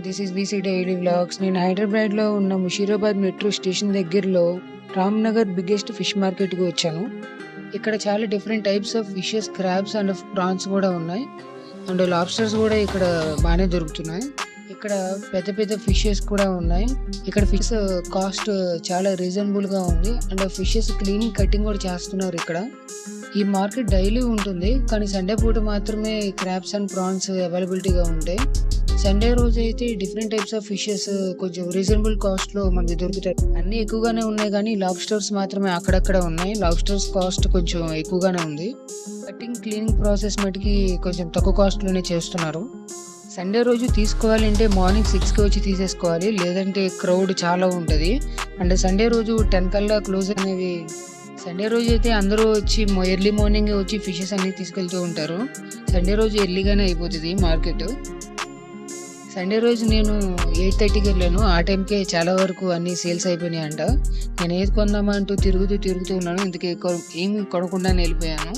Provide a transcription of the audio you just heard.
This is VC daily vlogs. నేను హైదరాబాద్లో ఉన్న ముషీరాబాద్ మెట్రో స్టేషన్ దగ్గరలో రామ్నగర్ బిగ్గెస్ట్ ఫిష్ మార్కెట్కి వచ్చాను. ఇక్కడ చాలా different types of fishes, crabs and prawns కూడా ఉన్నాయి. అండ్ లాబ్స్టర్స్ కూడా ఇక్కడ బాగానే దొరుకుతున్నాయి. ఇక్కడ పెద్ద పెద్ద ఫిషెస్ కూడా ఉన్నాయి. ఇక్కడ ఫిష్ కాస్ట్ చాలా రీజనబుల్ గా ఉంది. అండ్ ఫిషెస్ క్లీనింగ్, కటింగ్ కూడా చేస్తున్నారు ఇక్కడ. ఈ మార్కెట్ డైలీ ఉంటుంది, కానీ సండే పూట మాత్రమే క్రాబ్స్ అండ్ ప్రాన్స్ అవైలబిలిటీగా ఉంటాయి. సండే రోజు అయితే డిఫరెంట్ టైప్స్ ఆఫ్ ఫిషెస్ కొంచెం రీజనబుల్ కాస్ట్ లో మనకి దొరుకుతాయి. అన్ని ఎక్కువగానే ఉన్నాయి, కానీ లాబ్స్టర్స్ మాత్రమే అక్కడక్కడ ఉన్నాయి. లాబ్స్టర్స్ కాస్ట్ కొంచెం ఎక్కువగానే ఉంది. కటింగ్, క్లీనింగ్ ప్రాసెస్ మటుకి కొంచెం తక్కువ కాస్ట్ లోనే చేస్తున్నారు. సండే రోజు తీసుకోవాలంటే మార్నింగ్ 6కి వచ్చి తీసేసుకోవాలి, లేదంటే క్రౌడ్ చాలా ఉంటుంది. అండ్ సండే రోజు 10 కల్లా క్లోజ్ అనేవి. సండే రోజు అయితే అందరూ వచ్చి ఎర్లీ మార్నింగ్ వచ్చి ఫిషెస్ అన్ని తీసుకెళ్తూ ఉంటారు. సండే రోజు ఎర్లీగానే అయిపోతుంది మార్కెట్. సండే రోజు నేను 8:30కి వెళ్ళాను. ఆ టైంకే చాలా వరకు అన్ని సేల్స్ అయిపోయినాయి అంట. నేను ఏది కొందామా అంటూ తిరుగుతూ ఉన్నాను. ఇందుకే ఏమి కొనకుండా వెళ్ళిపోయాను.